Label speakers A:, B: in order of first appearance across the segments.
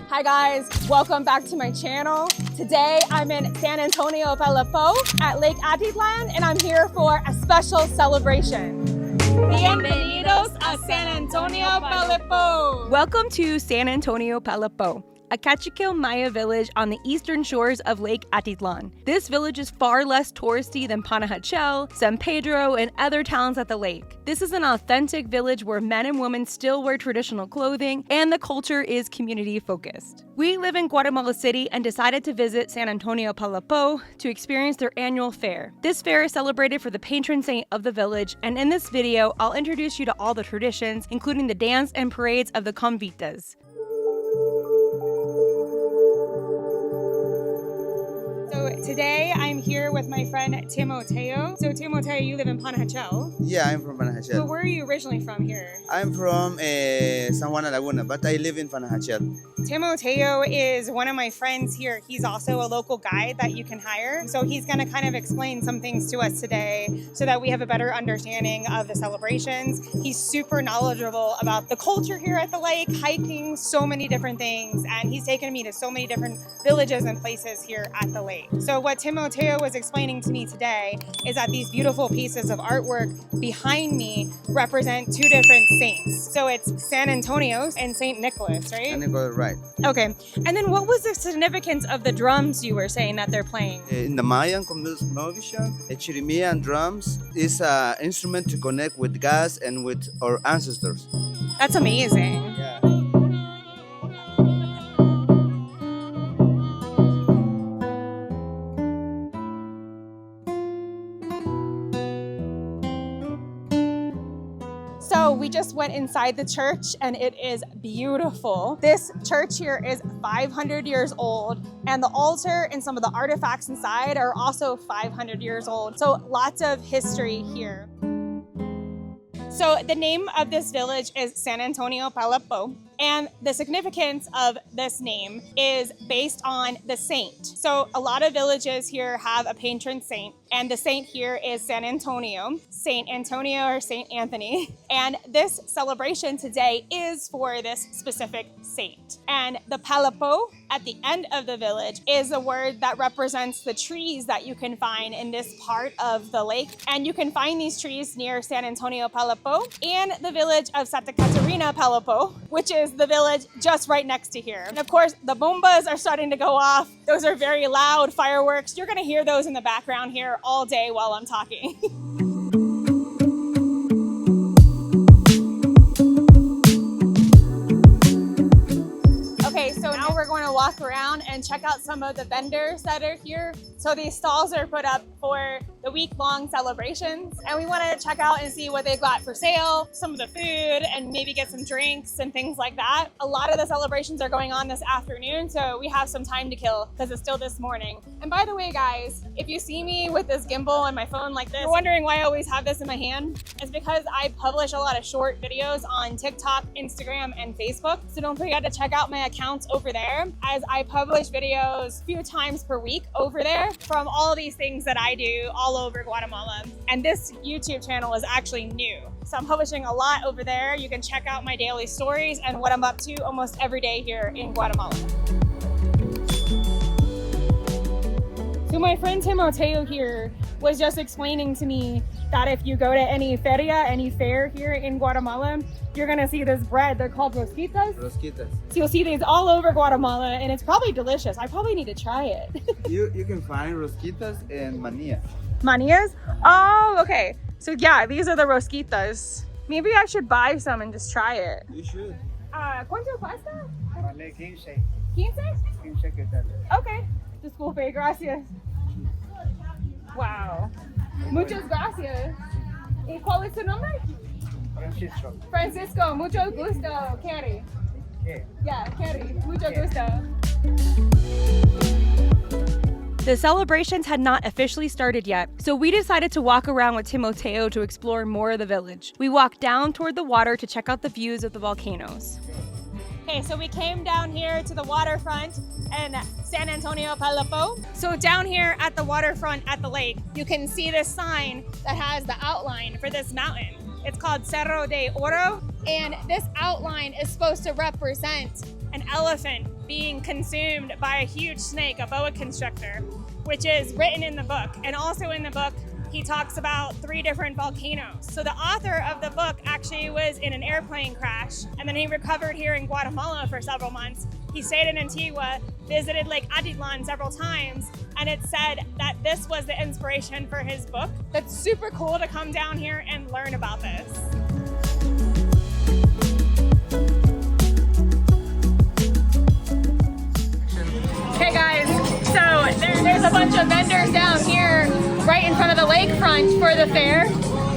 A: Hi guys, welcome back to my channel. Today I'm in San Antonio Palopó at Lake Atitlan and I'm here for a special celebration. Bienvenidos a San Antonio Palopó. Welcome to San Antonio Palopó, a Cachiquel Maya village on the eastern shores of Lake Atitlan. This village is far less touristy than Panajachel, San Pedro, and other towns at the lake. This is an authentic village where men and women still wear traditional clothing and the culture is community focused. We live in Guatemala City and decided to visit San Antonio Palopó to experience their annual fair. This fair is celebrated for the patron saint of the village, and in this video, I'll introduce you to all the traditions, including the dance and parades of the Convites. So today I'm here with my friend Timoteo. So Timoteo, you live in Panajachel.
B: Yeah, I'm from Panajachel.
A: So where are you originally from here?
B: I'm from San Juan Laguna, but I live in Panajachel.
A: Timoteo is one of my friends here. He's also a local guide that you can hire. So he's going to kind of explain some things to us today so that we have a better understanding of the celebrations. He's super knowledgeable about the culture here at the lake, hiking, so many different things. And he's taken me to so many different villages and places here at the lake. So what Timoteo was explaining to me today is that these beautiful pieces of artwork behind me represent two different saints. So it's San Antonio and Saint Nicholas, right?
B: San Nicholas, right.
A: Okay. And then what was the significance of the drums you were saying that they're playing?
B: In the Mayan cosmovision, a chirimia and drums is an instrument to connect with God and with our ancestors.
A: That's amazing.
B: Yeah.
A: So we just went inside the church and it is beautiful. This church here is 500 years old and the altar and some of the artifacts inside are also 500 years old. So lots of history here. So the name of this village is San Antonio Palopó, and the significance of this name is based on the saint. So a lot of villages here have a patron saint, and the saint here is San Antonio, Saint Antonio or Saint Anthony. And this celebration today is for this specific saint. And the Palopó at the end of the village is a word that represents the trees that you can find in this part of the lake. And you can find these trees near San Antonio Palopó and the village of Santa Catarina Palopó, which is the village just right next to here. And of course, the bombas are starting to go off. Those are very loud fireworks. You're gonna hear those in the background here all day while I'm talking. Okay, so now we're going to walk around and check out some of the vendors that are here. So these stalls are put up for the week-long celebrations, and we want to check out and see what they've got for sale, some of the food, and maybe get some drinks and things like that. A lot of the celebrations are going on this afternoon, so we have some time to kill because it's still this morning. And by the way, guys, if you see me with this gimbal and my phone like this, you're wondering why I always have this in my hand. It's because I publish a lot of short videos on TikTok, Instagram, and Facebook. So don't forget to check out my accounts over there, as I publish videos a few times per week over there from all these things that I do all over Guatemala. And this YouTube channel is actually new. So I'm publishing a lot over there. You can check out my daily stories and what I'm up to almost every day here in Guatemala. So my friend Timoteo here was just explaining to me that if you go to any feria, any fair here in Guatemala, you're gonna see this bread. They're called rosquitas.
B: Rosquitas.
A: So you'll see these all over Guatemala, and it's probably delicious. I probably need to try it.
B: You can find rosquitas and manillas.
A: Manillas? Oh, okay. So yeah, these are the rosquitas. Maybe I should buy some and just try it.
B: You should.
A: ¿Cuánto cuesta?
C: Vale 15.
A: 15?
C: 15 que tal.
A: Okay. Disculpe, gracias. Wow. Muchas gracias. ¿Y cuál es tu nombre?
C: Francisco.
A: Francisco, mucho gusto, Kerry.
C: ¿Qué?
A: Yeah, Kerry, mucho gusto.
D: The celebrations had not officially started yet, so we decided to walk around with Timoteo to explore more of the village. We walked down toward the water to check out the views of the volcanoes.
A: Okay, so we came down here to the waterfront in San Antonio Palopó. So down here at the waterfront at the lake, you can see this sign that has the outline for this mountain. It's called Cerro de Oro, and this outline is supposed to represent an elephant being consumed by a huge snake, a boa constrictor, which is written in the book. And also in the book, he talks about 3 different volcanoes. So the author of the book actually was in an airplane crash, and then he recovered here in Guatemala for several months. He stayed in Antigua, visited Lake Atitlán several times, and it said that this was the inspiration for his book. That's super cool to come down here and learn about this. Okay guys, so there's a bunch of vendors down here right in front of the lakefront for the fair.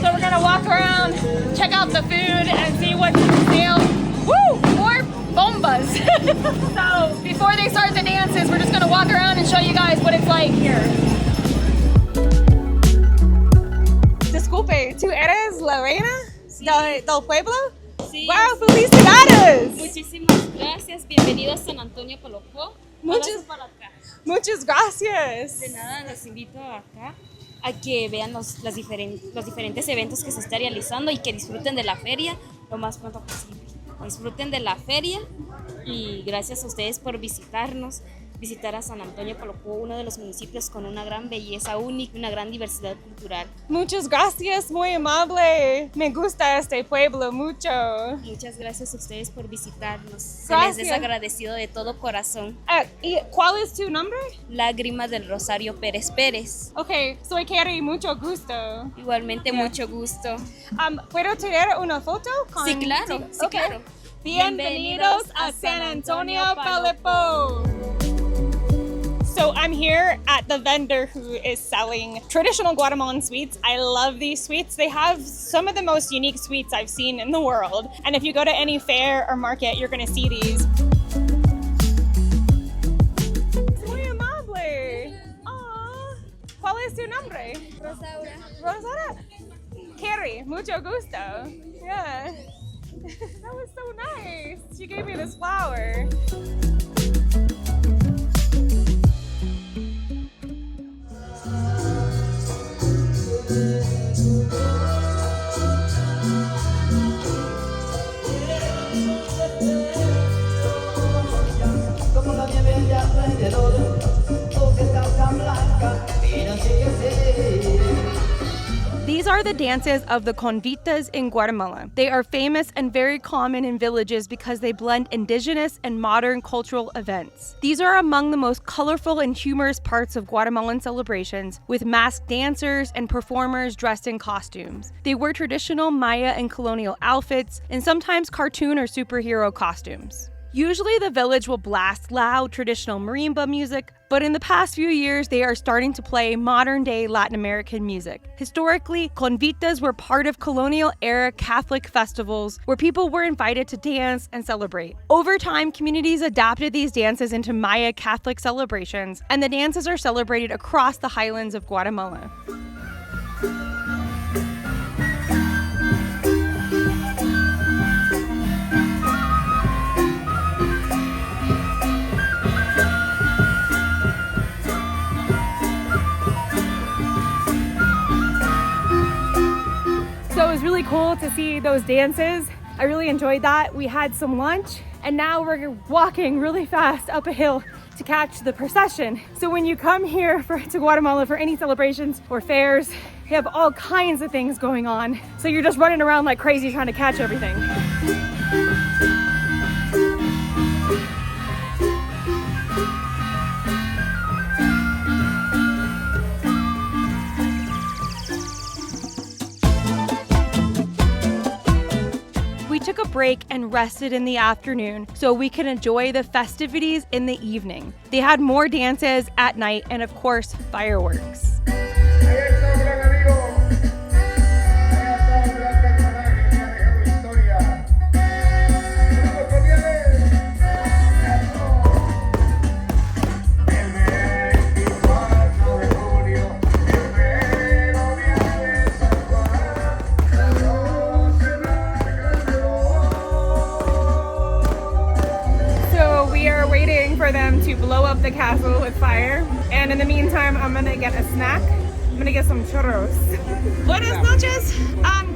A: So we're gonna walk around, check out the food, and see what's for sale. Woo! More bombas. So before they start the dances, we're just gonna walk around and show you guys what it's like here. Disculpe, ¿tú eres la reina del pueblo?
E: Sí.
A: Wow, felicidades!
E: Muchísimas gracias. Bienvenidos a San Antonio Palopó.
A: Muchas gracias.
E: De nada, los invito acá a que vean los diferentes eventos que se está realizando y que disfruten de la feria lo más pronto posible. Disfruten de la feria y gracias a ustedes por visitar a San Antonio Palopó, uno de los municipios con una gran belleza única, una gran diversidad cultural.
A: Muchas gracias, muy amable. Me gusta este pueblo mucho.
E: Muchas gracias a ustedes por visitarnos. Se
A: Gracias.
E: les es agradecido de todo corazón.
A: ¿Y cuál es tu nombre?
E: Lágrima del Rosario Pérez Pérez.
A: Ok, soy Kerry, mucho gusto.
E: Igualmente, mucho gusto.
A: ¿Puedo tener una foto?
E: Sí, claro, sí,
A: Ok.
E: claro.
A: Bienvenidos a San Antonio Palopó. So I'm here at the vendor who is selling traditional Guatemalan sweets. I love these sweets. They have some of the most unique sweets I've seen in the world. And if you go to any fair or market, you're going to see these. Muy amable. Aww. ¿Cuál es tu nombre?
E: Rosaura.
A: Rosaura. Kerry, mucho gusto. Yeah. That was so nice. She gave me this flower.
D: These are the dances of the Convites in Guatemala. They are famous and very common in villages because they blend indigenous and modern cultural events. These are among the most colorful and humorous parts of Guatemalan celebrations, with masked dancers and performers dressed in costumes. They wear traditional Maya and colonial outfits, and sometimes cartoon or superhero costumes. Usually the village will blast loud traditional marimba music, but in the past few years they are starting to play modern-day Latin American music. Historically, convites were part of colonial-era Catholic festivals where people were invited to dance and celebrate. Over time, communities adapted these dances into Maya Catholic celebrations, and the dances are celebrated across the highlands of Guatemala. So it was really cool to see those dances. I really enjoyed that. We had some lunch and now we're walking really fast up a hill to catch the procession. So when you come here to Guatemala for any celebrations or fairs, they have all kinds of things going on. So you're just running around like crazy trying to catch everything. We took a break and rested in the afternoon so we could enjoy the festivities in the evening. They had more dances at night and of course, fireworks. For them to blow up the castle with fire, and in the meantime I'm gonna get a snack. I'm gonna get some churros. Buenas noches.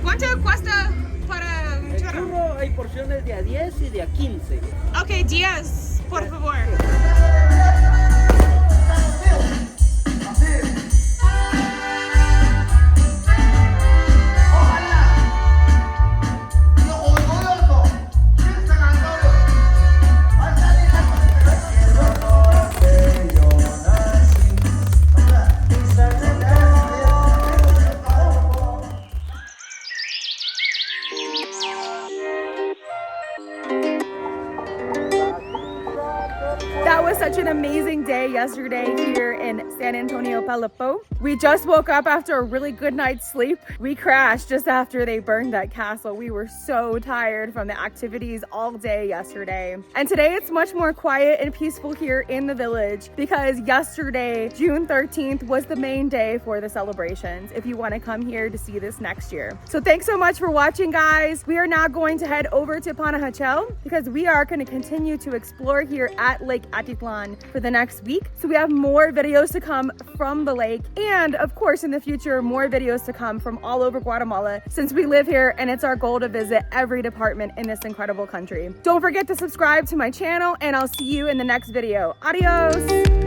D: ¿Cuánto cuesta para un churro?
F: Churro hay porciones de a 10 y de a 15.
A: Okay, 10 por favor.
D: That was such an amazing day yesterday here in San Antonio Palopó. We just woke up after a really good night's sleep. We crashed just after they burned that castle. We were so tired from the activities all day yesterday. And today it's much more quiet and peaceful here in the village because yesterday, June 13th, was the main day for the celebrations if you want to come here to see this next year. So thanks so much for watching, guys. We are now going to head over to Panajachel because we are going to continue to explore here at Lake Atitlan for the next week. So we have more videos to come from the lake, and of course in the future more videos to come from all over Guatemala since we live here and it's our goal to visit every department in this incredible country. Don't forget to subscribe to my channel and I'll see you in the next video. Adios!